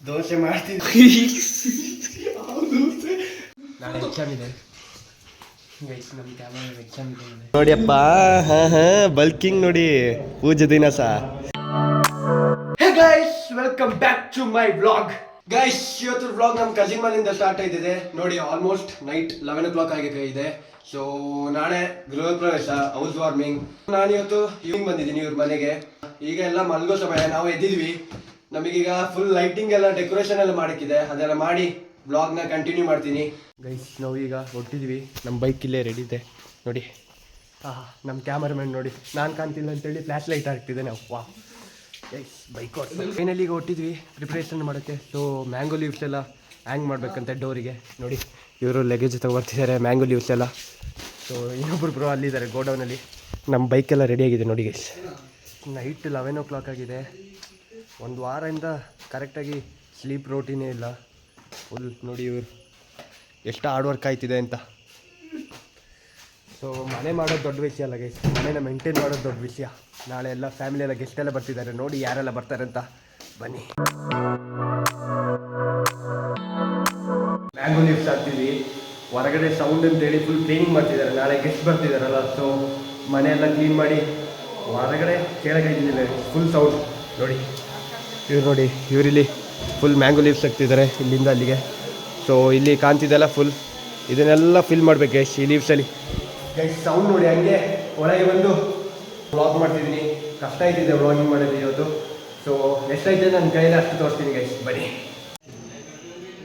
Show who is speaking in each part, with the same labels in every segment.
Speaker 1: ದೋಸೆ ಮಾಡ್ತಿದ್ವಿ. ನಾಳೆ ಎಕ್ಸಾಮ್ ಇದೆ ನೋಡಿಯಪ್ಪ. ಬಲ್ಕಿಂಗ್ ನೋಡಿ ಪೂಜೆ ದಿನ ಸಹ. Hey guys, welcome back to my vlog. Guys, ಇವತ್ತು ವ್ಲಾಗ್ ನಮ್ಮ ಕಜಿನ್ ಮನೆಯಿಂದ ಸ್ಟಾರ್ಟ್ ಆಯ್ತಿದೆ ನೋಡಿ. ಆಲ್ಮೋಸ್ಟ್ ನೈಟ್ 11 o'clock ಆಗಿದೆ. ಸೊ ನಾಳೆ ಗೃಹ ಪ್ರವೇಶ, ಹೌಸ್ ವಾರ್ಮಿಂಗ್. ನಾನಿವತ್ತು ಈವ್ನಿಂಗ್ ಬಂದಿದ್ದೀನಿ ಇವ್ರ ಮನೆಗೆ. ಈಗ ಎಲ್ಲ ಮಲ್ಗೋ ಸಮಯ, ನಾವು ಎದ್ದಿದ್ವಿ. ನಮಗೀಗ ಫುಲ್ ಲೈಟಿಂಗ್ ಎಲ್ಲ ಡೆಕೋರೇಷನ್ ಎಲ್ಲ ಮಾಡಕ್ಕಿದೆ. ಅದೆಲ್ಲ ಮಾಡಿ ವ್ಲಾಗ್ನ ಕಂಟಿನ್ಯೂ ಮಾಡ್ತೀನಿ. ಗೈಸ್, ನಾವು ಈಗ ಹೊಟ್ಟಿದ್ವಿ. ನಮ್ಮ ಬೈಕ್ ಇಲ್ಲೇ ರೆಡಿ ಇದೆ ನೋಡಿ. ನಮ್ಮ ಕ್ಯಾಮರಾಮನ್ ನೋಡಿ, ನಾನು ಕಾಣ್ತಿಲ್ಲ ಅಂತೇಳಿ ಫ್ಲ್ಯಾಶ್ ಲೈಟ್ ಹಾಕ್ತಿದ್ದೆ ನಾವು. ವಾ ಗೈಸ್, ಬೈಕ್ ಫೈನಲಿ ಈಗ ಹೊಟ್ಟಿದ್ವಿ ಪ್ರಿಪ್ರೇಷನ್ ಮಾಡೋಕ್ಕೆ. ಸೊ ಮ್ಯಾಂಗೋ ಲೀವ್ಸ್ ಎಲ್ಲ ಹ್ಯಾಂಗ್ ಮಾಡಬೇಕಂತೆ ಡೋರಿಗೆ ನೋಡಿ. ಇವರು ಲಗೇಜ್ ತೊಗೊಬರ್ತಿದ್ದಾರೆ ಮ್ಯಾಂಗೋ ಲೀವ್ಸ್ ಎಲ್ಲ. ಸೊ ಇನ್ನೊಬ್ಬರು ಬ್ರೋ ಅಲ್ಲಿದ್ದಾರೆ ಗೋಡೌನಲ್ಲಿ. ನಮ್ಮ ಬೈಕೆಲ್ಲ ರೆಡಿಯಾಗಿದೆ ನೋಡಿ ಗೈಸ್. ನೈಟ್ 11 o'clock ಆಗಿದೆ. ಒಂದು ವಾರದಿಂದ ಕರೆಕ್ಟಾಗಿ ಸ್ಲೀಪ್ ರೋಟೀನೇ ಇಲ್ಲ. ಫುಲ್ ನೋಡಿ ಇವರು ಎಷ್ಟು ಹಾರ್ಡ್ ವರ್ಕ್ ಆಯ್ತಿದೆ ಅಂತ. ಸೊ ಮನೆ ಮಾಡೋದು ದೊಡ್ಡ ವಿಷಯ ಅಲ್ಲ ಗೈಸ್, ಮನೇನ ಮೇಂಟೈನ್ ಮಾಡೋದು ದೊಡ್ಡ ವಿಷಯ. ನಾಳೆ ಎಲ್ಲ ಫ್ಯಾಮಿಲಿ ಎಲ್ಲ ಗೆಸ್ಟ್ ಎಲ್ಲ ಬರ್ತಿದ್ದಾರೆ ನೋಡಿ, ಯಾರೆಲ್ಲ ಬರ್ತಾರೆ ಅಂತ ಬನ್ನಿ. ಮ್ಯಾಂಗೋ ಲೀವ್ಸ್ ಹಾಕ್ತಿದ್ವಿ. ಹೊರಗಡೆ ಸೌಂಡ್ ಅಂತೇಳಿ ಫುಲ್ ಕ್ಲೀನಿಂಗ್ ಮಾಡ್ತಿದ್ದಾರೆ. ನಾಳೆ ಗೆಸ್ಟ್ ಬರ್ತಿದ್ದಾರಲ್ಲ, ಸೊ ಮನೆಯೆಲ್ಲ ಕ್ಲೀನ್ ಮಾಡಿ ಹೊರಗಡೆ ಕೇಳಕ್ಕಾಯ್ತಿದ್ದಿಲ್ಲ, ಫುಲ್ ಸೌಂಡ್ ನೋಡಿ. ಇವ್ರು ನೋಡಿ, ಇವರಿಲ್ಲಿ ಫುಲ್ ಮ್ಯಾಂಗೋ ಲೀವ್ಸ್ ಹಾಕ್ತಿದ್ದಾರೆ ಇಲ್ಲಿಂದ ಅಲ್ಲಿಗೆ. ಸೊ ಇಲ್ಲಿ ಕಾಣ್ತಿದ್ದೆಲ್ಲ ಫುಲ್ ಇದನ್ನೆಲ್ಲ ಫಿಲ್ ಮಾಡ್ಬೇಕು ಗೈಸ್ ಈ ಲೀವ್ಸಲ್ಲಿ. ಗೈಸ್ ಸೌಂಡ್ ನೋಡಿ, ಹಂಗೆ ಒಳಗೆ ಬಂದು ವ್ಲಾಗ್ ಮಾಡ್ತಿದ್ದೀನಿ. ಕಷ್ಟ ಆಯ್ತಿದೆ ವ್ಲಾಗಿಂಗ್ ಮಾಡೋದು ಇವತ್ತು. ಸೊ ಎಷ್ಟಾಯ್ತು ನನ್ನ ಕೈಯಲ್ಲಿ ಅಷ್ಟು ತೋರಿಸ್ತೀನಿ ಗೈಸ್, ಬನ್ನಿ.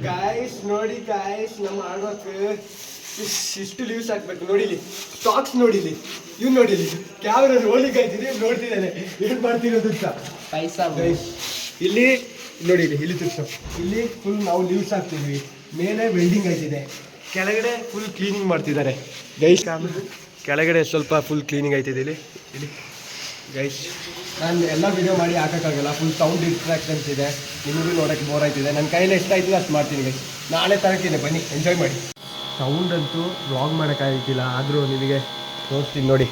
Speaker 1: ಗಾಯ್ಸ್ ನೋಡಿ ಗಾಯ್ಸ್, ನಮ್ಮ ಹಾರ್ಡ್ ವರ್ಕ್. ಇಷ್ಟು ಲೀವ್ಸ್ ಹಾಕ್ಬೇಕು ನೋಡಿಲಿ. ಸ್ಟಾಕ್ಸ್ ನೋಡಿಲಿ, ಇವ್ ನೋಡಿಲಿ. ಕ್ಯಾಮ್ರಾ ರೋಲಿಗೆ ಆಯ್ತಿದೆ, ನೋಡ್ತಿದ್ದಾನೆ ಏನು ಮಾಡ್ತಿರೋದು ಅಂತ. ಪೈಸಾ ಗೈಸ್ ಇಲ್ಲಿ ನೋಡಿಲಿ, ಇಲ್ಲಿ ತಿರ್ಸೋ. ಇಲ್ಲಿ ಫುಲ್ ನಾವು ಲೀವ್ಸ್ ಹಾಕ್ತಿದ್ವಿ. ಮೇಲೆ ವೆಲ್ಡಿಂಗ್ ಆಯ್ತಿದೆ, ಕೆಳಗಡೆ ಫುಲ್ ಕ್ಲೀನಿಂಗ್ ಮಾಡ್ತಿದ್ದಾರೆ ಗೈಸ್. ಕೆಳಗಡೆ ಸ್ವಲ್ಪ ಫುಲ್ ಕ್ಲೀನಿಂಗ್ ಆಯ್ತಿದೆ ಇಲ್ಲಿ ಇಲ್ಲಿ ಗೈಸ್. ನಾನು ಎಲ್ಲ ವಿಡಿಯೋ ಮಾಡಿ ಹಾಕೋಕ್ಕಾಗಲ್ಲ, ಫುಲ್ ಸೌಂಡ್ ಡಿಸ್ಟ್ರಾಕ್ಷನ್ಸ್ ಇದೆ. ನಿಮಗೂ ನೋಡೋಕ್ಕೆ ಬೋರ್ ಆಯ್ತಿದೆ. ನನ್ನ ಕೈಯಲ್ಲಿ ಎಷ್ಟಾಯ್ತಿದೆ ಅಷ್ಟು ಮಾಡ್ತೀನಿ ಗೈಸ್. ನಾಳೆ ತರತೀನಿ, ಬನ್ನಿ ಎಂಜಾಯ್ ಮಾಡಿ. ಸೌಂಡ್ ಅಂತೂ ವ್ಲಾಗ್ ಮಾಡೋಕ್ಕಾಗಿಲ್ಲ, ಆದರೂ ನಿಮಗೆ ತೋರಿಸ್ತೀನಿ ನೋಡಿ.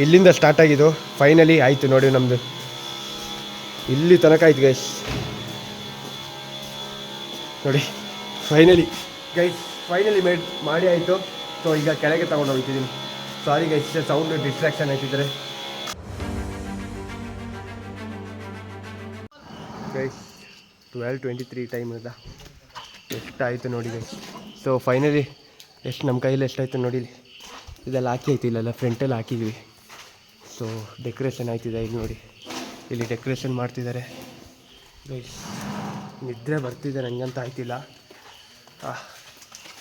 Speaker 1: ಇಲ್ಲಿಂದ ಸ್ಟಾರ್ಟ್ ಆಗಿದ್ದು ಫೈನಲಿ ಆಯಿತು ನೋಡಿ. ನಮ್ಮದು ಇಲ್ಲಿ ತನಕ ಆಯ್ತು ಗೈಸ್ ನೋಡಿ. ಫೈನಲಿ ಗೈಸ್, ಫೈನಲಿ ಮಾಡಿ ಆಯಿತು. ಸೊ ಈಗ ಕೆಳಗೆ ತೊಗೊಂಡು ಹೋಗ್ತಿದ್ದೀನಿ. ಸಾರಿ ಗೈಸ್, ಸೌಂಡ್ ಡಿಸ್ಟ್ರಾಕ್ಷನ್ ಆಯ್ತಿದ್ದಾರೆ ಗೈಸ್. 12:23 ಟೈಮ್ ಇಲ್ಲ, ಎಷ್ಟಾಯಿತು ನೋಡಿ ಗೈಸ್. ಸೊ ಫೈನಲಿ ಎಷ್ಟು ನಮ್ಮ ಕೈಯಲ್ಲಿ ಎಷ್ಟಾಯಿತು ನೋಡಿಲಿ. ಇದೆಲ್ಲ ಹಾಕಿ ಆಯ್ತು, ಇಲ್ಲೆಲ್ಲ ಫ್ರಂಟೆಲ್ಲ ಹಾಕಿದ್ವಿ. ಸೊ ಡೆಕೋರೇಷನ್ ಆಯ್ತಿದೆ ಇಲ್ಲಿ ನೋಡಿ. ಇಲ್ಲಿ ಡೆಕೋರೇಷನ್ ಮಾಡ್ತಿದ್ದಾರೆ ಗೈಸ್. ನಿದ್ರೆ ಬರ್ತಿದೆ ನನಗಂತ ಆಯ್ತಿಲ್ಲ.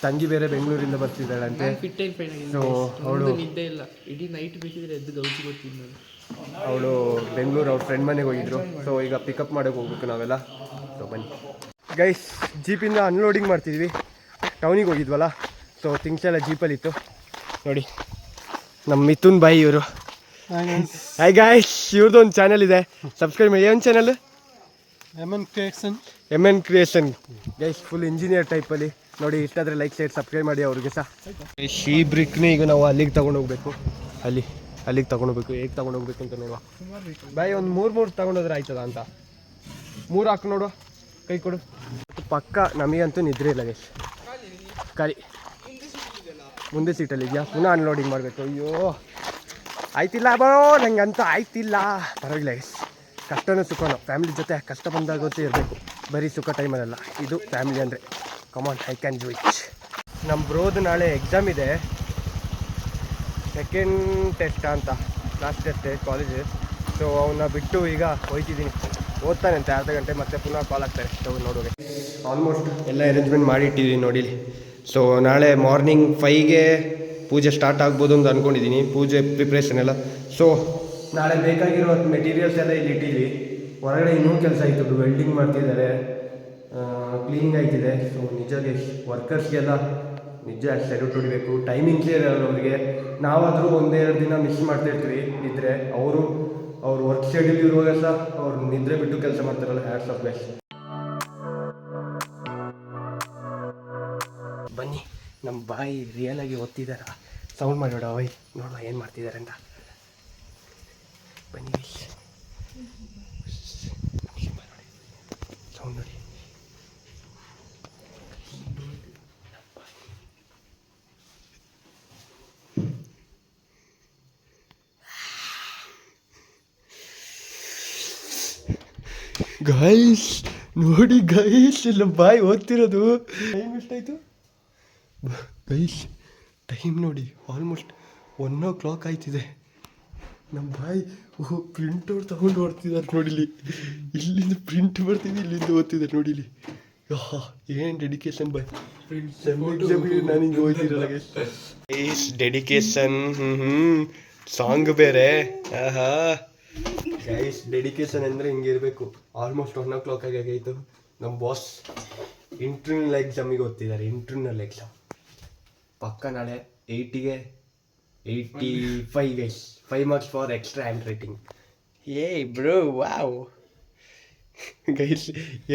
Speaker 1: ತಂಗಿ ಬೇರೆ ಬೆಂಗಳೂರಿಂದ ಬರ್ತಿದ್ದಾಳಂತೆ. ಸೊ ಅವಳು ನಿದ್ದೆ ಇಲ್ಲ, ಇಡೀ ನೈಟ್ ಬೇಕಿದ್ರೆ ಎದ್ದು ಗೌಜಿ ಗೊತ್ತಿಲ್ಲ. ಅವಳು ಬೆಂಗಳೂರು ಅವ್ರ ಫ್ರೆಂಡ್ ಮನೆಗೆ ಹೋಗಿದ್ರು. ಸೊ ಈಗ ಪಿಕಪ್ ಮಾಡೋಕೆ ಹೋಗ್ಬೇಕು ನಾವೆಲ್ಲ. ಸೊ ಬನ್ನಿ ಗೈಸ್, ಜೀಪಿಂದ ಅನ್ಲೋಡಿಂಗ್ ಮಾಡ್ತಿದ್ವಿ. ಟೌನಿಗೆ ಹೋಗಿದ್ವಲ್ಲ, ಸೊ ಥಿಂಗ್ಸ್ ಎಲ್ಲ ಜೀಪಲ್ಲಿತ್ತು ನೋಡಿ. ನಮ್ಮ ಮಿಥುನ್ ಬಾಯಿ ಇವರು. ಹಾಯ್ ಗಾಯ್ಸ್, ಇವ್ರದ್ದು ಒಂದು ಚಾನಲ್ ಇದೆ, ಸಬ್ಸ್ಕ್ರೈಬ್ ಮಾಡಿ. ಏನು channel? MN creation guys. Full engineer ಟೈಪಲ್ಲಿ ನೋಡಿ. ಇಷ್ಟಾದರೆ ಲೈಕ್ ಶೇರ್ ಸಬ್ಸ್ಕ್ರೈಬ್ ಮಾಡಿ ಅವ್ರಿಗೆ ಸಹ. ಈ ಬ್ರಿಕ್ನೇ ಈಗ ನಾವು ಅಲ್ಲಿಗೆ ತೊಗೊಂಡೋಗ್ಬೇಕು. ಅಲ್ಲಿಗೆ ತೊಗೊಂಡೋಗ್ಬೇಕು. ಹೇಗೆ ತೊಗೊಂಡೋಗ್ಬೇಕು ಅಂತ ನೋಡುವ ಬಾಯ್. ಒಂದು 3 ತೊಗೊಂಡೋದ್ರೆ ಆಯ್ತದ ಅಂತ. 3 ಹಾಕಿ ನೋಡು, ಕೈ ಕೊಡು. ಪಕ್ಕ ನಮಗಂತೂ ನಿದ್ರೆ ಇಲ್ಲ ಗೈಸ್. ಖಾಲಿ ಮುಂದೆ ಸೀಟಲ್ಲಿ ಇದೆಯಾ, ಪುನಃ ಅನ್ಲೋಡಿಂಗ್ ಮಾಡಬೇಕು. ಅಯ್ಯೋ ಆಯ್ತಿಲ್ಲ ಬರೋ, ನನಗಂತೂ ಆಯ್ತಿಲ್ಲ. ಪರವಾಗಿಲ್ಲ ಗೈಸ್, ಕಷ್ಟನೂ ಸುಖನೋ ಫ್ಯಾಮಿಲಿ ಜೊತೆ ಕಷ್ಟ ಬಂದಾಗ ಗೊತ್ತೇ ಇರಬೇಕು, ಬರೀ ಸುಖ ಟೈಮಲ್ಲೆಲ್ಲ. ಇದು ಫ್ಯಾಮಿಲಿ ಅಂದರೆ. ಕಮಾನ್, ಐ ಕ್ಯಾನ್ ಡೂ ಇಟ್. ನಮ್ಮ ಬ್ರೋದು ನಾಳೆ ಎಕ್ಸಾಮ್ ಇದೆ, ಸೆಕೆಂಡ್ ಟೆಸ್ಟ್ ಅಂತ, ಲಾಸ್ಟ್ ಟೆಸ್ಟ್ ಕಾಲೇಜ್. ಸೊ ಅವನ್ನ ಬಿಟ್ಟು ಈಗ ಹೋಯ್ತಿದ್ದೀನಿ. ಓದ್ತಾನಂತೆ ಅರ್ಧ ಗಂಟೆ, ಮತ್ತೆ ಪುನಃ ಕಾಲ್ ಆಗ್ತಾರೆ. ಸೊ ನೋಡುವಾಗ ಆಲ್ಮೋಸ್ಟ್ ಎಲ್ಲ ಅರೇಂಜ್ಮೆಂಟ್ ಮಾಡಿ ಇಟ್ಟಿದ್ದೀನಿ ನೋಡಿಲಿ. ಸೊ ನಾಳೆ ಮಾರ್ನಿಂಗ್ 5ಗೆ ಪೂಜೆ ಸ್ಟಾರ್ಟ್ ಆಗ್ಬೋದು ಅಂತ ಅಂದ್ಕೊಂಡಿದ್ದೀನಿ, ಪೂಜೆ ಪ್ರಿಪ್ರೇಷನ್ ಎಲ್ಲ. ಸೊ ನಾಳೆ ಬೇಕಾಗಿರೋ ಮೆಟೀರಿಯಲ್ಸ್ ಎಲ್ಲ ಇಲ್ಲಿ ಇಟ್ಟಿದ್ವಿ. ಹೊರಗಡೆ ಇನ್ನೂ ಕೆಲಸ ಆಯಿತು, ವೆಲ್ಡಿಂಗ್ ಮಾಡ್ತಿದ್ದಾರೆ, ಕ್ಲೀನಿಂಗ್ ಆಯ್ತಿದೆ. ಸೊ ನಿಜ ವರ್ಕರ್ಸ್ಗೆಲ್ಲ ನಿಜ ಸೆಲ್ಯೂಟ್ ಹೊಡಿಬೇಕು. ಟೈಮಿಂಗ್ಸೇ ಇರೋದು ಅವರಿಗೆ. ನಾವಾದರೂ 1-2 ದಿನ ಮಿಸ್ ಮಾಡ್ತಾಯಿರ್ತೀವಿ ನಿದ್ರೆ. ಅವ್ರು ವರ್ಕ್ ಶೆಡ್ಯೂಲ್ ಇರುವಾಗ ಸಹ ಅವ್ರು ನಿದ್ರೆ ಬಿಟ್ಟು ಕೆಲಸ ಮಾಡ್ತಾರಲ್ಲ, ಹ್ಯಾಟ್ಸ್ ಆಫ್ ಗೈಸ್. ಬನ್ನಿ, ನಮ್ಮ ಬಾಯಿ ರಿಯಲ್ ಆಗಿ ಓದ್ತಿದ್ದಾರ. ಸೌಂಡ್ ಮಾಡೋಣ ವೈ, ನೋಡುವ ಏನು ಮಾಡ್ತಿದ್ದಾರೆ ಅಂತ. ನೋಡಿ ಗೈಸ್, ನೋಡಿ ಗೈಸ್, ಇಲ್ಲ ಬಾಯ್ ಓದ್ತಿರೋದು. ಟೈಮ್ ಎಷ್ಟಾಯಿತು ಗೈಸ್? ಟೈಮ್ ನೋಡಿ, ಆಲ್ಮೋಸ್ಟ್ 1 o'clock ಆಯ್ತಿದೆ. ನಮ್ಮ ಬಾಯ್ ಪ್ರಿಂಟೌಟ್ ತಗೊಂಡು ಓಡ್ತಿದ್ದಾರೆ ನೋಡಿಲಿ. ಇಲ್ಲಿಂದ ಪ್ರಿಂಟ್ ಬರ್ತಿದ್ದೆ, ಇಲ್ಲಿಂದ ಓದ್ತಿದ್ದಾರೆ ನೋಡಿಲಿ. ಏನು ಡೆಡಿಕೇಶನ್ ಬಾಯ್. ನಾನು ಹಿಂಗೆ ಓದ್ತಿರಲ್ಲ ಗೈಸ್. ಡೆಡಿಕೇಶನ್. ಸಾಂಗ್ ಬೇರೆ. ಗೈಸ್, ಡೆಡಿಕೇಶನ್ ಅಂದರೆ ಹಿಂಗೆ ಇರಬೇಕು. Almost 1 o'clock ಆಗೈತು. ನಮ್ಮ ಬಾಸ್ ಇಂಟರ್ನಲ್ ಎಕ್ಸಾಮಿಗೆ ಓದ್ತಿದ್ದಾರೆ. ಇಂಟರ್ನಲ್ ಎಕ್ಸಾಮ್ ಪಕ್ಕ ನಾಳೆ 80ಗೆ 85 guys. 5 marks for extra hand writing. Bro wow. Guys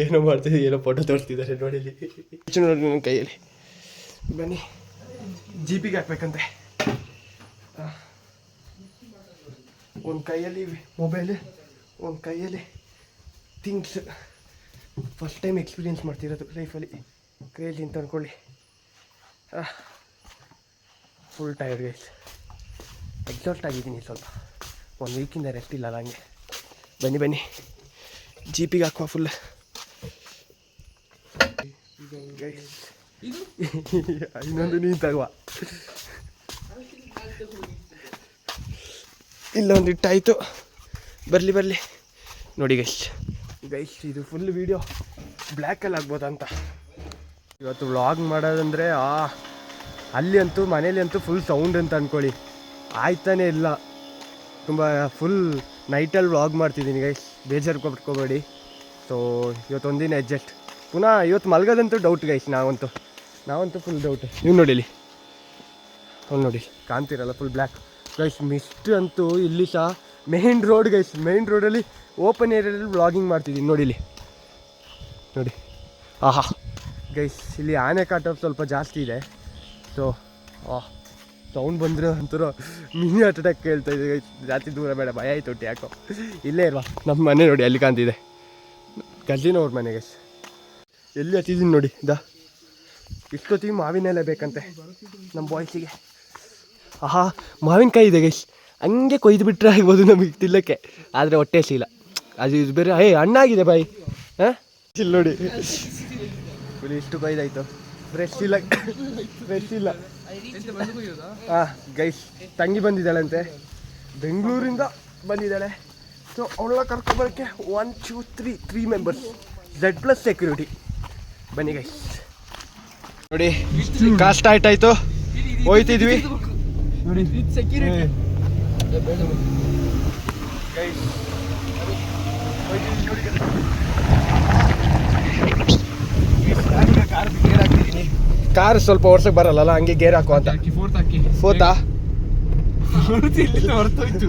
Speaker 1: ಏನೋ ಮಾಡ್ತಿದ್ದೆ, ಏನೋ ಫೋಟೋ ತೋರಿಸ್ತಿದ್ದಾರೆ ನೋಡಿಲಿ. ನೋಡಿ ನನ್ನ ಕೈಯಲ್ಲಿ. ಬನ್ನಿ, ಜಿಪಿಗೆ ಹಾಕ್ಬೇಕಂತೆ. ಒಂದು ಕೈಯಲ್ಲಿ ಮೊಬೈಲ್, ಒಂದು ಕೈಯಲ್ಲಿ ಥಿಂಗ್ಸ್. ಫಸ್ಟ್ ಟೈಮ್ ಎಕ್ಸ್ಪೀರಿಯೆನ್ಸ್ ಮಾಡ್ತಿರೋದು ಲೈಫಲ್ಲಿ. ಕ್ರೇಜಿ ಅಂತ ಅಂದ್ಕೊಳ್ಳಿ. Full tired guys. ಎಕ್ಸಾಸ್ಟ್ ಆಗಿದ್ದೀನಿ ಸ್ವಲ್ಪ. 1 ವೀಕಿಂದ ರೆಸ್ಟ್ ಇಲ್ಲ ಹಂಗೆ. ಬನ್ನಿ ಜೀಪಿಗೆ ಹಾಕುವ ಫುಲ್ ಗೈಸ್. ಇನ್ನೊಂದು ನೀನು ತಗುವ. ಇಲ್ಲೊಂದು ಇಟ್ಟಾಯಿತು. ಬರಲಿ ನೋಡಿ ಗೈಸ್. ಇದು ಫುಲ್ ವೀಡಿಯೋ ಬ್ಲ್ಯಾಕಲ್ಲಿ ಆಗ್ಬೋದಂತ. ಇವತ್ತು ವ್ಲಾಗ್ ಮಾಡೋದಂದರೆ ಅಲ್ಲಿ ಅಂತೂ ಮನೇಲಿ ಅಂತೂ ಫುಲ್ ಸೌಂಡ್ ಅಂತ ಅಂದ್ಕೊಳ್ಳಿ. ಆಯ್ತಾನೇ ಇಲ್ಲ. ತುಂಬ ಫುಲ್ ನೈಟಲ್ಲಿ ವ್ಲಾಗ್ ಮಾಡ್ತಿದ್ದೀನಿ ಗೈಸ್. ಬೇಜಾರು ಪಟ್ಕೋಬೇಡಿ. ಸೊ ಇವತ್ತೊಂದಿನ ಅಡ್ಜಸ್ಟ್. ಪುನಃ ಇವತ್ತು ಮಲ್ಗೋದಂತೂ ಡೌಟ್ ಗೈಸ್. ನಾವಂತೂ ಫುಲ್ ಡೌಟ್. ನೀವು ನೋಡಿಲಿ, ಅವ್ನು ನೋಡಿ ಕಾಣ್ತಿರಲ್ಲ ಫುಲ್ ಬ್ಲ್ಯಾಕ್ ಗೈಸ್. ಮಿಸ್ಟ್ ಅಂತೂ ಇಲ್ಲಿ ಸಹ ಮೇನ್ ರೋಡ್ ಗೈಸ್. ಮೇನ್ ರೋಡಲ್ಲಿ ಓಪನ್ ಏರಿಯಾದಲ್ಲಿ ವ್ಲಾಗಿಂಗ್ ಮಾಡ್ತಿದ್ದೀನಿ ನೋಡಿಲಿ. ನೋಡಿ ಗೈಸ್, ಇಲ್ಲಿ ಆನೆ ಕಾಟ ಸ್ವಲ್ಪ ಜಾಸ್ತಿ ಇದೆ. ಸೊ ಸೌಂಡ್ ಬಂದರೆ ಒಂಥರ ಮಿನಿ ಹಾರ್ಟ್ ಅಟ್ಯಾಕ್ ಕೇಳ್ತಾ ಇದೆ ಗೈಸ್. ಜಾಸ್ತಿ ದೂರ ಬೇಡ, ಭಯ ಆಯ್ತು ಒಟ್ಟು ಯಾಕೋ. ಇಲ್ಲೇ ಇಲ್ವಾ ನಮ್ಮ ಮನೆ ನೋಡಿ, ಅಲ್ಲಿ ಕಾಣ್ತಿದೆ ಗಲ್ಲಿನವ್ರ ಮನೆ ಗೈಸ್. ಎಲ್ಲಿ ಹತ್ತಿದ್ದೀನಿ ನೋಡಿ. ಇಷ್ಟೊತ್ತಿಗೆ ಮಾವಿನ ಎಲೆ ಬೇಕಂತೆ ನಮ್ಮ ಬಾಯ್ಸಿಗೆ. ಮಾವಿನಕಾಯಿ ಇದೆ ಗೈಸ್. ಹಂಗೆ ಕೊಯ್ದು ಬಿಟ್ಟರೆ ಆಗ್ಬೋದು ನಮಗೆ ತಿನ್ನಕ್ಕೆ. ಆದರೆ ಹೊಟ್ಟೆ ಸಿಲ್ಲ. ಅದು ಇದು ಬೇರೆ. ಹಣ್ಣಾಗಿದೆ ಬಾಯಿ. ಇಲ್ಲಿ ನೋಡಿ, ಇಷ್ಟು ಕೊಯ್ದಾಯ್ತು. ಫ್ರೆಶ್ ಇಲ್ಲ. ಗೈಸ್, ತಂಗಿ ಬಂದಿದ್ದಾಳಂತೆ, ಬೆಂಗಳೂರಿಂದ ಬಂದಿದ್ದಾಳೆ. ಸೊ ಅವಳ ಕರ್ಕೊಂಬರೋಕ್ಕೆ 1 2 3 ಮೆಂಬರ್ಸ್. Z+ security. ಬನ್ನಿ ಗೈಸ್. ನೋಡಿ ಕಾರ್ ಸ್ಟಾರ್ಟ್ ಆಯಿತು. ಹೋಯ್ತಿದ್ವಿ ನೋಡಿ ಸೆಕ್ಯೂರಿಟಿ ಗೈಸ್. ಕಾರ್ ಸ್ವಲ್ಪ ಓಡ್ಸಕ್ಕೆ ಬರಲ್ಲ, ಹಂಗೆ ಗೇರ್ ಹಾಕುವ ಅಂತ. ಫೋರ್ತಾ ಹೊರತೋಯ್ತು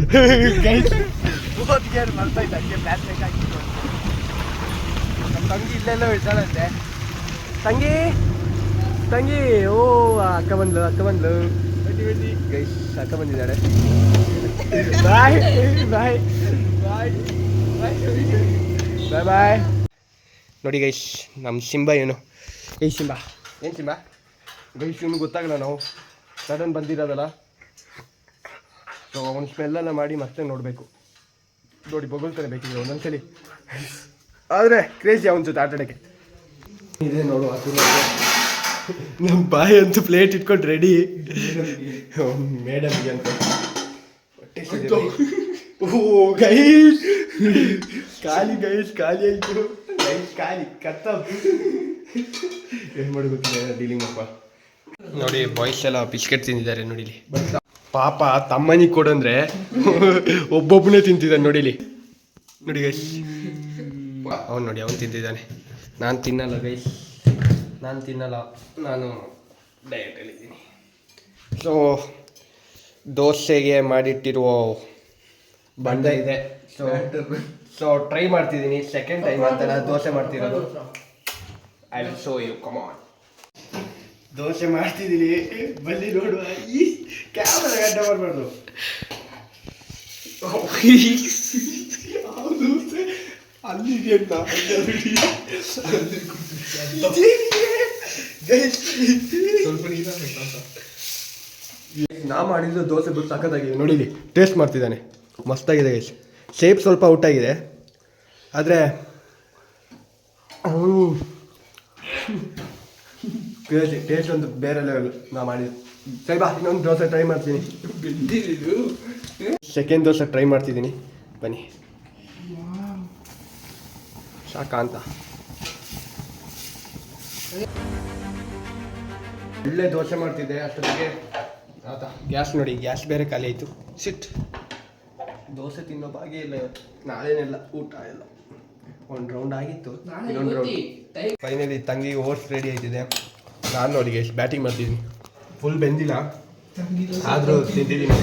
Speaker 1: ಗೈಸ್. ಫೋರ್ತ್ ಗೇರ್ ಬರ್ತೈತೆ ಹಂಗೆ. ಪ್ಲಾಸ್ಟಿಕ್ ಹಾಕಿತ್ತು. ನಮ್ಮ ತಂಗಿ ಇಲ್ಲೆಲ್ಲೋ ಇರ್ತಾಳಂತೆ. ತಂಗಿ ಅಕ್ಕ ಬಂದ್ಲು ಗೈಸ್. ಅಕ್ಕ ಬಂದಿದ್ದಾಳೆ. ಬಾಯ್. ನೋಡಿ ಗೈಸ್, ನಮ್ಮ ಸಿಂಬಾ ಏನು ಸಿಂಬಾ ಗೈಸ್. ಇವನು ಗೊತ್ತಾಗಲ್ಲ, ನಾವು ಸಡನ್ ಬಂದಿರೋದಲ್ಲ. ಸೊ ಅವ್ನು ಸ್ಮೆಲ್ಲೆಲ್ಲ ಮಾಡಿ ಮತ್ತೆ ನೋಡಬೇಕು. ನೋಡಿ ಬೊಗಳ್ತಾನೆ ಬೇಕಿದೆ ಒಂದೊಂದ್ಸಲಿ. ಆದರೆ ಕ್ರೇಜಿ ಅವನ ಜೊತೆ ಆಟಾಡೋಕ್ಕೆ ಇದೆ ನೋಡು. ನಮ್ಮ ಬಾಯಿ ಅಂತೂ ಪ್ಲೇಟ್ ಇಟ್ಕೊಂಡು ರೆಡಿ. ಮೇಡಮ್ಗೆ ಅಂತ ಗೈಸ್. ಖಾಲಿ ಆಯಿತು ಗೈಸ್. ಖಾಲಿ ಏನು ಮಾಡಬೇಕು ಡೀಲಿಂಗ್ ಅಪ್ಪ. ನೋಡಿ ಬಾಯ್ಸ್ ಎಲ್ಲ ಬಿಸ್ಕೆಟ್ ತಿಂದಿದ್ದಾರೆ ನೋಡಿಲಿ. ಪಾಪ ತಮ್ಮನಿಗೆ ಕೊಡಂದ್ರೆ ಒಬ್ಬೊಬ್ಬನೇ ತಿಂತಿದ್ದಾನೆ ನೋಡಿಲಿ. ನೋಡಿ ಗೈಸ್, ಅವನು ತಿಂತಿದ್ದಾನೆ. ನಾನು ತಿನ್ನಲ್ಲ ಗೈಸ್, ನಾನು ಡಯಟಲ್ಲಿದ್ದೀನಿ. ಸೊ ದೋಸೆಗೆ ಮಾಡಿಟ್ಟಿರುವ ಬಂಡ ಇದೆ. ಸೊ ಟ್ರೈ ಮಾಡ್ತಿದ್ದೀನಿ. ಸೆಕೆಂಡ್ ಟೈಮ್ ಅಂತ ನಾನು ದೋಸೆ ಮಾಡ್ತಿರೋದು. I will show you. Come on. Dosa ಮಾಡ್ತಿದ್ದೀನಿ, ಬನ್ನಿ ನೋಡುವ. ಈ ಕ್ಯಾಮರಾ ಗಡ್ಡ ಮಾಡಬಾರ್ದು. ಆ ಅಲ್ಲಿ ನಾ ಮಾಡಿದ್ದು ದೋಸೆ ಬಿಟ್ಟು ಸಖತ್ತಾಗಿದೆ ನೋಡಿಲಿ, ಟೇಸ್ಟ್ ಮಾಡ್ತಿದ್ದಾನೆ, ಮಸ್ತಾಗಿದೆ ಗೈಸ್. ಶೇಪ್ ಸ್ವಲ್ಪ ಔಟ್ ಆಗಿದೆ, ಆದರೆ ಟೇಸ್ಟ್ ಒಂದು ಬೇರೆ ಲೆವೆಲ್ ನಾ ಮಾಡಿದ್ದು. ಸರಿ ಬಾ, ಇನ್ನೊಂದು ದೋಸೆ ಟ್ರೈ ಮಾಡ್ತೀನಿ. ಸೆಕೆಂಡ್ ದೋಸೆ ಟ್ರೈ ಮಾಡ್ತಿದ್ದೀನಿ, ಬನ್ನಿ. ಸಾಕಾ ಅಂತ ಒಳ್ಳೆ ದೋಸೆ ಮಾಡ್ತಿದ್ದೆ ಅಷ್ಟೊತ್ತಿಗೆ ಆತ ಗ್ಯಾಸ್ ನೋಡಿ, ಗ್ಯಾಸ್ ಬೇರೆ ಖಾಲಿ ಆಯಿತು. ಸಿಟ್, ದೋಸೆ ತಿನ್ನೋ ಭಾಗ್ಯ ಇಲ್ಲ ಇವತ್ತು. ನಾಳೆನೆಲ್ಲ ಊಟ ಎಲ್ಲ ಒಂದು ರೌಂಡ್ ಆಗಿತ್ತು, ಇನ್ನೊಂದು ರೌಂಡ್. ಫೈನಲಿ ತಂಗಿ ಓಟ್ಸ್ ರೆಡಿ ಆಯ್ತಿದೆ. ನಾನು ನೋಡಿ ಎಷ್ಟು ಬ್ಯಾಟಿಂಗ್ ಮಾಡ್ತಿದ್ದೀನಿ. ಫುಲ್ ಬೆಂದಿಲ್ಲ ಆದರೂ ತಿಂತಿದ್ದೀನಿ,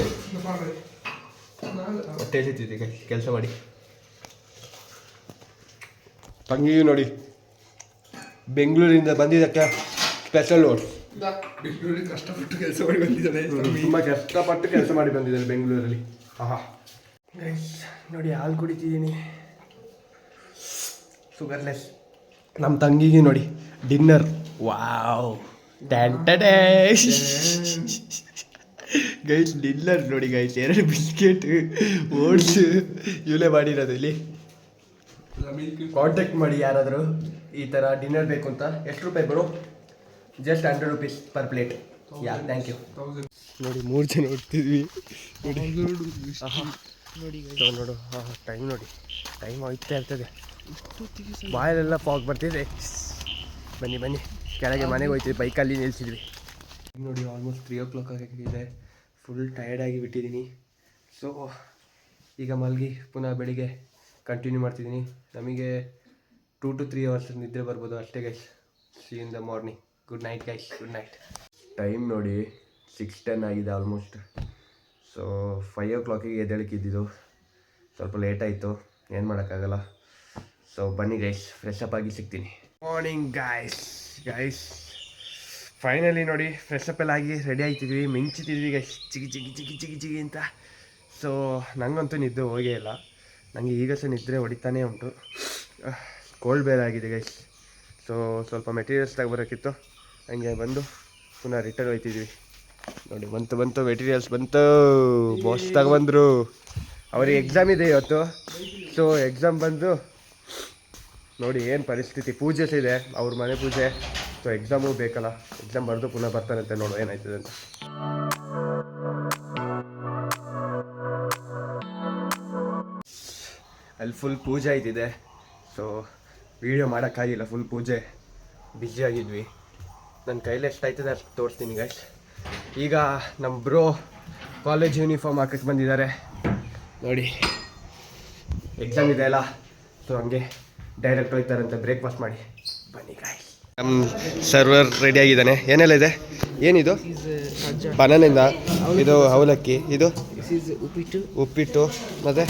Speaker 1: ಹೊಟ್ಟೆ ತಿಂತಿದ್ದೆ ಕೆಲಸ ಮಾಡಿ. ತಂಗಿಯೂ ನೋಡಿ ಬೆಂಗಳೂರಿಂದ ಬಂದಿದ್ದಕ್ಕೆ ಸ್ಪೆಷಲ್ ಓಟ್ಸ್.
Speaker 2: ಬೆಂಗಳೂರಿಗೆ ಕಷ್ಟಪಟ್ಟು ಕೆಲಸ ಮಾಡಿ ಬಂದಿದ್ದಾನೆ,
Speaker 1: ತುಂಬ ಕಷ್ಟಪಟ್ಟು ಕೆಲಸ ಮಾಡಿ ಬಂದಿದ್ದಾರೆ ಬೆಂಗಳೂರಲ್ಲಿ. ಆಹಾ ನೋಡಿ, ಹಾಲು ಕುಡಿತಿದ್ದೀನಿ ಶುಗರ್ಲೆಸ್. ನಮ್ಮ ತಂಗಿಗೆ ನೋಡಿ ಡಿನ್ನರ್. ವಾವ್, ಗೈಸ್ ಡಿನ್ನರ್ ನೋಡಿ ಗೈಸ್, 2 ಬಿಸ್ಕೆಟ್ ಓಟ್ಸ್ ಇವಲೇ ಮಾಡಿರೋದು. ಇಲ್ಲಿ ಕಾಂಟ್ಯಾಕ್ಟ್ ಮಾಡಿ ಯಾರಾದರೂ ಈ ಥರ ಡಿನ್ನರ್ ಬೇಕು ಅಂತ. ಎಷ್ಟು ರೂಪಾಯಿ ಬರೋ? Just 100 rupees per plate. Yeah, thank you. ನೋಡಿ 3 ಜನ ಹೊಡ್ತಿದ್ವಿ ನೋಡು. ಟೈಮ್ ನೋಡಿ, ಟೈಮ್ ಹೋಗ್ತಾ ಇರ್ತದೆ, ಬಾಯಲ್ಲೆಲ್ಲ ಫಾಗ್ ಬರ್ತಿದೆ. ಬನ್ನಿ ಬನ್ನಿ, ಕೆಳಗೆ ಮನೆಗೆ ಹೋಗ್ತೀವಿ, ಬೈಕಲ್ಲಿ ನಿಲ್ಸಿದ್ವಿ. ನೋಡಿ ಆಲ್ಮೋಸ್ಟ್ 3 o'clock ಆಗಿದೆ. ಫುಲ್ ಟಯರ್ಡಾಗಿ ಬಿಟ್ಟಿದ್ದೀನಿ. ಸೊ ಈಗ ಮಲಗಿ ಪುನಃ ಬೆಳಿಗ್ಗೆ ಕಂಟಿನ್ಯೂ ಮಾಡ್ತಿದ್ದೀನಿ. ನಮಗೆ 2 to 3 hours ನಿದ್ರೆ ಬರ್ಬೋದು ಅಷ್ಟೇ guys. C in the morning. Good night guys, good night. Time ನೋಡಿ 6:10 ಆಗಿದೆ ಆಲ್ಮೋಸ್ಟ್. ಸೊ 5 o'clock ಎದ್ದೇಳಕ್ಕಿದ್ದು, ಸ್ವಲ್ಪ ಲೇಟ್ ಆಯಿತು, ಏನು ಮಾಡೋಕ್ಕಾಗಲ್ಲ. ಸೊ ಬನ್ನಿ ಗೈಸ್, ಫ್ರೆಶ್ ಅಪ್ ಆಗಿ ಸಿಗ್ತೀನಿ. ಮಾರ್ನಿಂಗ್ ಗೈಸ್ ಫೈನಲಿ ನೋಡಿ ಫ್ರೆಶ್ ಅಪ್ ಎಲ್ಲ ಆಗಿ ರೆಡಿ ಆಯ್ತಿದ್ವಿ, ಮಿಂಚಿತಿದ್ವಿ ಗೈಸ್, ಚಿಗಿ ಅಂತ. ಸೊ ನನಗಂತೂ ನಿದ್ದೆ ಹೋಗೇ ಇಲ್ಲ, ನನಗೆ ಈಗ ಸಹ ನಿದ್ರೆ ಹೊಡಿತಾನೇ ಉಂಟು. ಕೋಲ್ಡ್ ಬೇರೆ ಆಗಿದೆ ಗೈಸ್. ಸೊ ಸ್ವಲ್ಪ ಮೆಟೀರಿಯಲ್ಸ್ ತಗೊಬರೋಕ್ಕಿತ್ತು, ಹಂಗೆ ಬಂದು ಪುನಃ ರಿಟರ್ನ್ ಹೋಗ್ತಿದ್ವಿ. ನೋಡಿ ಬಂತು ಮೆಟೀರಿಯಲ್ಸ್ ಬಂತು. ಬಾಸ್ ತಗೊಬಂದರು, ಅವ್ರಿಗೆ ಎಕ್ಸಾಮ್ ಇದೆ ಇವತ್ತು. ಸೊ ಎಕ್ಸಾಮ್ ಬಂದು ನೋಡಿ ಏನು ಪರಿಸ್ಥಿತಿ. ಪೂಜೆ ಸಹ ಇದೆ, ಅವ್ರ ಮನೆ ಪೂಜೆ. ಸೊ ಎಕ್ಸಾಮು ಬೇಕಲ್ಲ, ಎಕ್ಸಾಮ್ ಬರೆದು ಪುನಃ ಬರ್ತಾನಂತೆ, ನೋಡು ಏನಾಯ್ತದೆ ಅಂತ. ಅಲ್ಲಿ ಫುಲ್ ಪೂಜೆ ಆಯ್ತಿದೆ. ಸೊ ವೀಡಿಯೋ ಮಾಡೋಕ್ಕಾಗಿಲ್ಲ, ಫುಲ್ ಪೂಜೆ ಬ್ಯುಸಿ ಆಗಿದ್ವಿ. ನನ್ನ ಕೈಲಿ ಎಷ್ಟಾಯ್ತದೆ ಅಷ್ಟು ತೋರಿಸ್ತೀನಿ ಗೈಸ್. ಈಗ ನಮ್ಮ ಬ್ರೋ ಕಾಲೇಜ್ ಯೂನಿಫಾರ್ಮ್ ಹಾಕಕ್ಕೆ ಬಂದಿದ್ದಾರೆ ನೋಡಿ. ಎಕ್ಸಾಮ್ ಇದೆ ಅಲ್ಲ, ಸೊ ಹಂಗೆ ಡೈರೆಕ್ಟ್ ಹೋಗ್ತಾರಂತೆ. ಬ್ರೇಕ್ಫಾಸ್ಟ್ ಮಾಡಿ ಬನ್ನಿ ಗೈಸ್. ನಮ್ಮ ಸರ್ವರ್ ರೆಡಿ ಆಗಿದ್ದಾನೆ. ಏನೆಲ್ಲ ಇದೆ? ಏನಿದು? ಬನಾನಿಂದ, ಇದು ಅವಲಕ್ಕಿ, ಇದು ಉಪ್ಪಿಟ್ಟು, ಮತ್ತು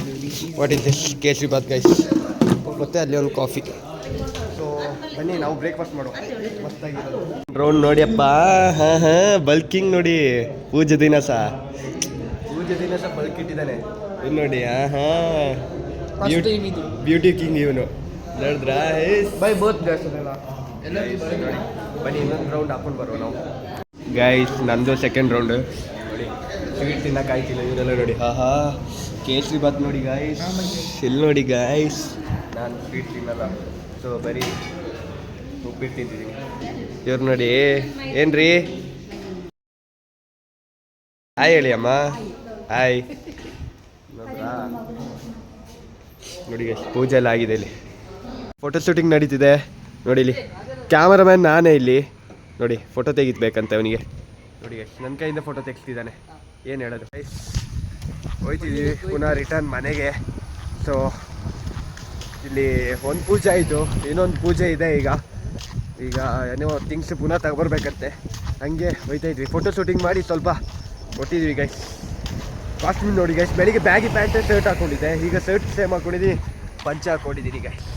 Speaker 1: what is this? Kesari bath guys, ಮತ್ತು ಅಲ್ಲಿ ಒಂದು ಕಾಫಿ. ಸೊ ಬನ್ನಿ ನಾವು ಬ್ರೇಕ್ಫಾಸ್ಟ್ ಮಾಡೋ. ಮಸ್ತಾಗಿರೋದು ರೌಂಡ್ ನೋಡಿಯಪ್ಪ. ಬಲ್ಕಿಂಗ್ ನೋಡಿ, ಪೂಜೆ ದಿನಸ ಬಲ್ಕ್ ಇಟ್ಟಿದ್ದಾನೆ ಇನ್ನು ನೋಡಿ. ಬ್ಯೂಟಿ ಕಿಂಗ್ ಇವನು, ನೋಡಿದ್ರಾ? ಬೈ ಬೋತ್ ಬನ್ನಿ ಇನ್ನೊಂದು ರೌಂಡ್ ಹಾಕೊಂಡು ಬರೋ ನಾವು ಗೈಸ್. ನಂದು ಸೆಕೆಂಡ್ ರೌಂಡ್ ನೋಡಿ. ಸ್ವೀಟ್ ತಿನ್ನೋಕ್ಕಾಯ್ತಿಲ್ಲ ಇವರೆಲ್ಲ ನೋಡಿ. ಕೇಸರಿ ಬಾತ್ ನೋಡಿ ಗೈಸ್, ಇಲ್ಲಿ ನೋಡಿ ಗೈಸ್. ನಾನು ಸ್ವೀಟ್ ತಿನ್ನಲ್ಲ, ಸೊ ಬರೀ ಉಪ್ಪಿಟ್ಟು ತಿಂತಿದ್ದೀನಿ. ಇವ್ರು ನೋಡಿ, ಏನ್ರಿ ಹಾಯ್ ಹೇಳಿ ಅಮ್ಮ, ಹಾಯ್. ನೋಡ್ರಾ ನೋಡಿ ಗೈಸ್, ಪೂಜೆ ಎಲ್ಲ ಆಗಿದೆ. ಇಲ್ಲಿ ಫೋಟೋ ಶೂಟಿಂಗ್ ನಡೀತಿದೆ ನೋಡಿ. ಇಲ್ಲಿ ಕ್ಯಾಮರಾಮ್ಯಾನ್ ನಾನೇ ಇಲ್ಲಿ ನೋಡಿ. ಫೋಟೋ ತೆಗಿತ್ಬೇಕಂತೆ ಅವನಿಗೆ ನೋಡಿ ಗೈಸ್. ನನ್ನ ಕೈಯಿಂದ ಫೋಟೋ ತೆಗಿಸ್ತಿದ್ದಾನೆ, ಏನು ಹೇಳೋದು ಗೈಸ್. ಹೋಯ್ತಿದ್ದೀವಿ ಪುನಃ ರಿಟರ್ನ್ ಮನೆಗೆ. ಸೊ ಇಲ್ಲಿ ಒಂದು ಪೂಜೆ ಆಯಿತು, ಇನ್ನೊಂದು ಪೂಜೆ ಇದೆ. ಈಗ ಏನೋ ಥಿಂಗ್ಸ್ ಪುನಃ ತಗೊಬರ್ಬೇಕಂತೆ, ಹಂಗೆ ಹೋಯ್ತಾಯಿದ್ವಿ. ಫೋಟೋ ಶೂಟಿಂಗ್ ಮಾಡಿ ಸ್ವಲ್ಪ ಕೊಟ್ಟಿದ್ವಿ ಗೈಸ್. ಕಾಸ್ಟ್ಯೂಮ್ ನೋಡಿ ಗೈಸ್, ಬೆಳಿಗ್ಗೆ ಬ್ಯಾಗಿ ಪ್ಯಾಂಟ್ ಶರ್ಟ್ ಹಾಕ್ಕೊಂಡಿದ್ದೆ, ಈಗ ಶರ್ಟ್ ಸೇಮ್ ಹಾಕ್ಕೊಂಡಿದ್ದೀನಿ, ಪಂಚೆ ಹಾಕ್ಕೊಂಡಿದ್ದೀನಿ ಗೈಸ್.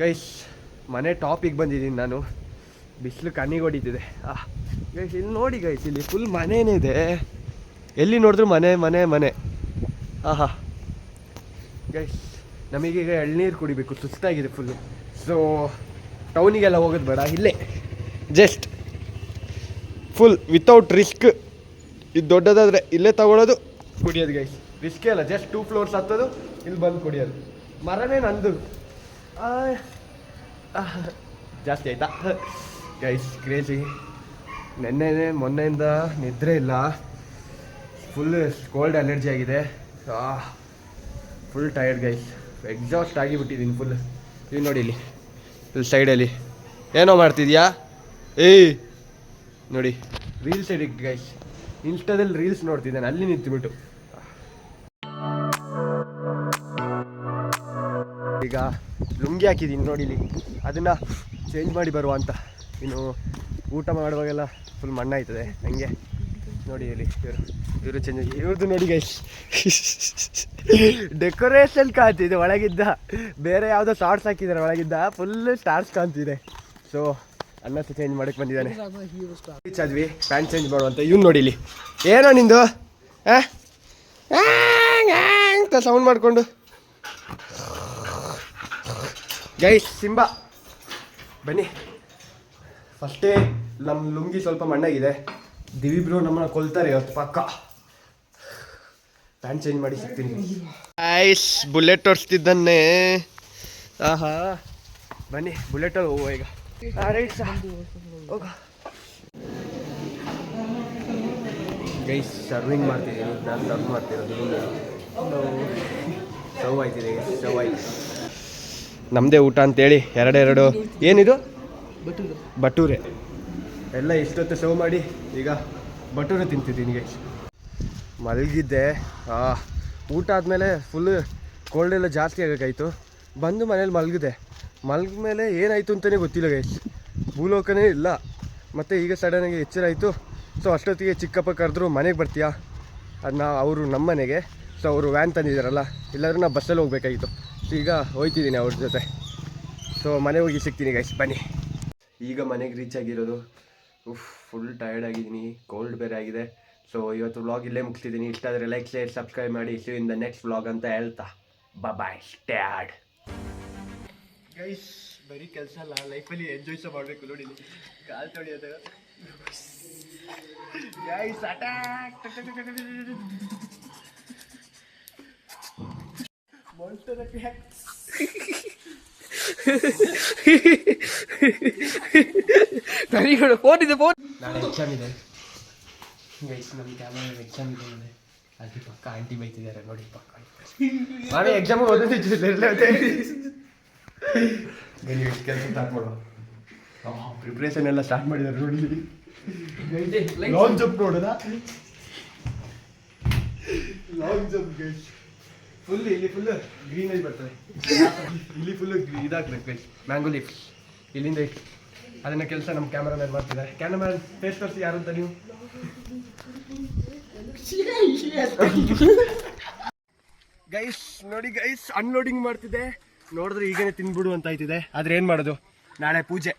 Speaker 1: ಗೈಸ್ ಮನೆ ಟಾಪಿಗೆ ಬಂದಿದ್ದೀನಿ ನಾನು. ಬಿಸಿಲು ಕಣ್ಣಿಗೆ ಹೊಡಿತಿದೆ. ಗೈಸ್ ಇಲ್ಲಿ ನೋಡಿ ಗೈಸ್, ಇಲ್ಲಿ ಫುಲ್ ಮನೆನೇ ಇದೆ, ಎಲ್ಲಿ ನೋಡಿದ್ರು ಮನೆ. ಆಹಾ ಗೈಸ್, ನಮಗೀಗ ಎಳ್ನೀರು ಕುಡಿಬೇಕು, ಸುಸ್ತಾಗಿದೆ ಫುಲ್ಲು. ಸೊ ಟೌನಿಗೆಲ್ಲ ಹೋಗೋದು ಬೇಡ, ಇಲ್ಲೇ ಜಸ್ಟ್ ಫುಲ್ ವಿತೌಟ್ ರಿಸ್ಕ್. ಇದು ದೊಡ್ಡದಾದರೆ ಇಲ್ಲೇ ತಗೊಳ್ಳೋದು, ಕುಡಿಯೋದು ಗೈಸ್. ರಿಸ್ಕೇ ಅಲ್ಲ, ಜಸ್ಟ್ 2 ಫ್ಲೋರ್ಸ್ ಹತ್ತೋದು, ಇಲ್ಲಿ ಬಂದು ಕುಡಿಯೋದು. ಮರನೇ ನಂದು. ಜಾಸ್ತಿ ಆಯ್ತಾ ಗೈಸ್? ಕ್ರೇಜಿ. ಮೊನ್ನೆಯಿಂದ ನಿದ್ರೆ ಇಲ್ಲ, ಫುಲ್ ಕೋಲ್ಡ್ ಅಲರ್ಜಿ ಆಗಿದೆ, ಫುಲ್ ಟಯರ್ಡ್ ಗೈಸ್. ಎಕ್ಸಾಸ್ಟ್ ಆಗಿಬಿಟ್ಟಿದ್ದೀನಿ ಫುಲ್. ಇಲ್ಲಿ ನೋಡಿ, ಇಲ್ಲಿ ಸೈಡಲ್ಲಿ ಏನೋ ಮಾಡ್ತಿದ್ಯಾ? ಏಯ್ ನೋಡಿ, ರೀಲ್ಸ್ ಎಡಿಕ್ಟ್ ಗೈಸ್. ಇನ್ಸ್ಟಾದಲ್ಲಿ ರೀಲ್ಸ್ ನೋಡ್ತಿದ್ದಾನೆ, ಅಲ್ಲಿ ನಿಂತುಬಿಟ್ಟು. ಈಗ ಲುಂಗಿ ಹಾಕಿದ್ದೀನಿ ನೋಡಿ ಇಲ್ಲಿ, ಅದನ್ನು ಚೇಂಜ್ ಮಾಡಿ ಬರುವ ಅಂತ. ಇನ್ನು ಊಟ ಮಾಡುವಾಗೆಲ್ಲ ಫುಲ್ ಮಣ್ಣಾಯ್ತದೆ ಹಂಗೆ. ನೋಡಿ ಇಲ್ಲಿ ಇವರು ಚೇಂಜ್, ಇವ್ರದ್ದು ನೋಡಿ ಗೈಸ್, ಡೆಕೋರೇಷನ್ ಕಾಣ್ತಿದೆ ಒಳಗಿದ್ದ. ಬೇರೆ ಯಾವುದೋ ಶಾರ್ಟ್ಸ್ ಹಾಕಿದ್ದಾರೆ ಒಳಗಿದ್ದ, ಫುಲ್ ಸ್ಟಾರ್ಸ್ ಕಾಣ್ತಿದೆ. ಸೊ ಅನ್ನ ಚೇಂಜ್ ಮಾಡಕ್ಕೆ ಬಂದಿದ್ದಾನೆ. ಚದ್ವಿ ಪ್ಯಾಂಟ್ ಚೇಂಜ್ ಮಾಡುವಂತ. ಇವ್ನು ನೋಡಿ ಇಲ್ಲಿ, ಏನೋ ನಿಂದು ಅಂತ ಸೌಂಡ್ ಮಾಡಿಕೊಂಡು. ಗೈಸ್ ಸಿಂಬಾ ಬನ್ನಿ. ಫಸ್ಟೇ ನಮ್ಮ ಲುಂಗಿ ಸ್ವಲ್ಪ ಮಣ್ಣಾಗಿದೆ, ದಿವಿಬ್ರು ನಮ್ಮನ್ನ ಕೊಲ್ತಾರೆ ಇವತ್ತು ಪಕ್ಕ. ಪ್ಯಾಂಟ್ ಚೇಂಜ್ ಮಾಡಿ ಸಿಗ್ತೀನಿ. ಐಸ್ ಬುಲೆಟ್ ಓಡಿಸ್ತಿದ್ದಾನೆ. ಆಹಾ ಬನ್ನಿ, ಬುಲೆಟಲ್ಲಿ ಹೋಗುವ ಈಗ. ಹೋಗ ಗೈಸ್, ಸರ್ವಿಂಗ್ ಮಾಡ್ತಿದ್ದೀನಿ. ನಾನು ಸರ್ವ್ ಮಾಡ್ತಿರೋದು. ಸರ್ವ್ ಆಯ್ತಿದೆ, ಸರ್ವ್ ಆಯ್ತು. ನಮ್ಮದೇ ಊಟ ಅಂತೇಳಿ ಎರಡೆರಡು, ಏನಿದು ಬಟೂರೆ ಎಲ್ಲ ಇಷ್ಟೊತ್ತು ಸರ್ವ್ ಮಾಡಿ ಈಗ ಬಟೂರೆ ತಿಂತಿದ್ದೀನಿ ಗೈಸ್. ಮಲಗಿದ್ದೆ, ಊಟ ಆದಮೇಲೆ ಫುಲ್ ಕೋಲ್ಡ್ ಎಲ್ಲ ಜಾಸ್ತಿ ಆಗೋಕ್ಕಾಯಿತು. ಬಂದು ಮನೇಲಿ ಮಲಗಿದೆ. ಮಲಗಿದ್ಮೇಲೆ ಏನಾಯಿತು ಅಂತಲೇ ಗೊತ್ತಿಲ್ಲ ಗೈಸ್, ಭೂಲೋಕನೇ ಇಲ್ಲ. ಮತ್ತು ಈಗ ಸಡನ್ನಾಗಿ ಎಚ್ಚರ ಆಯಿತು. ಸೊ ಅಷ್ಟೊತ್ತಿಗೆ ಚಿಕ್ಕಪ್ಪ ಕರೆದ್ರು, ಮನೆಗೆ ಬರ್ತೀಯಾ? ಅದನ್ನ ಅವರು ನಮ್ಮ ಮನೆಗೆ. ಸೊ ಅವರು ವ್ಯಾನ್ ತಂದಿದ್ದಾರಲ್ಲ, ಇಲ್ಲಾಂದ್ರೆ ನಾವು ಬಸ್ಸಲ್ಲಿ ಹೋಗ್ಬೇಕಾಗಿತ್ತು. ಸೊ ಈಗ ಹೋಗ್ತಿದ್ದೀನಿ ಅವ್ರ ಜೊತೆ. ಸೊ ಮನೆಗೆ ಹೋಗಿ ಸಿಗ್ತೀನಿ ಗೈಸ್, ಬನ್ನಿ. ಈಗ ಮನೆಗೆ ರೀಚ್ ಆಗಿರೋದು. ಫುಲ್ ಟಯರ್ಡ್ ಆಗಿದ್ದೀನಿ, ಕೋಲ್ಡ್ ಬೇರೆ ಆಗಿದೆ. ಸೊ ಇವತ್ತು ವ್ಲಾಗ್ ಇಲ್ಲೇ ಮುಗಿಸ್ತಿದ್ದೀನಿ. ಇಷ್ಟ ಆದರೆ ಲೈಕ್, ಶೇರ್, ಸಬ್ಸ್ಕ್ರೈಬ್ ಮಾಡಿ. C in the next vlog ಅಂತ ಹೇಳ್ತಾ ಬಾಯ್, ಸ್ಟ್ಯಾಡ್ ಗೈಸ್. ಬರೀ ಕೆಲಸ ಅಲ್ಲ, ಲೈಫಲ್ಲಿ ಎಂಜಾಯ್ ಸಹ ಮಾಡಬೇಕು. ನೋಡಿ ಕಾಲು ತೊಳೆಯೋದು guys, attack monster attack. Phone ಇದೆ, ಫೋನ್. ನಾಳೆ ಎಕ್ಸಾಮ್ ಇದೆ ಗೈಸ್, ನಮ್ಮ ಕ್ಯಾಮರಾ ಎಕ್ಸಾಮ್ ಇದೆ. ನಾಳೆ ಅಲ್ಲಿ ಪಕ್ಕ ಆಂಟಿ ಬೈತಿದ್ದಾರೆ ನೋಡಿ, ಪಕ್ಕ ನಾಳೆ ಎಕ್ಸಾಮ್ ಓದೋದೇ ಕೆಲಸ ಸ್ಟಾರ್ಟ್ ಮಾಡುವ. ಪ್ರಿಪ್ರೇಷನ್ ಎಲ್ಲ ಸ್ಟಾರ್ಟ್ ಮಾಡಿದ್ದಾರೆ ನೋಡಿ. ಲಾಂಗ್ ಜಂಪ್ ನೋಡೋದಾ? Long jump guys. ಫುಲ್ ಇಲ್ಲಿ ಫುಲ್ ಗ್ರೀನರಿ ಬರ್ತದೆ, ಇಲ್ಲಿ ಫುಲ್ ಇದಾಗ್ಬೇಕು ಗೈಸ್, ಮ್ಯಾಂಗೋ ಲೀಫ್. ಇಲ್ಲಿಂದ ಅದನ್ನ ಕೆಲಸ ನಮ್ಮ ಕ್ಯಾಮರಾಮನ್ ಮಾಡ್ತಿದ್ದಾರೆ. ಕ್ಯಾಮರಾಮನ್ ಫೇಸ್ ತೋರಿಸಿ ಯಾರು ಅಂತ ನೀವು. ಗೈಸ್ ನೋಡಿ ಗೈಸ್, ಅನ್ಲೋಡಿಂಗ್ ಮಾಡ್ತಿದ್ದೆ, ನೋಡಿದ್ರೆ ಈಗನೇ ತಿನ್ಬಿಡು ಅಂತ ಆಯ್ತಿದೆ. ಆದ್ರೆ ಏನ್ ಮಾಡೋದು, ನಾಳೆ ಪೂಜೆ.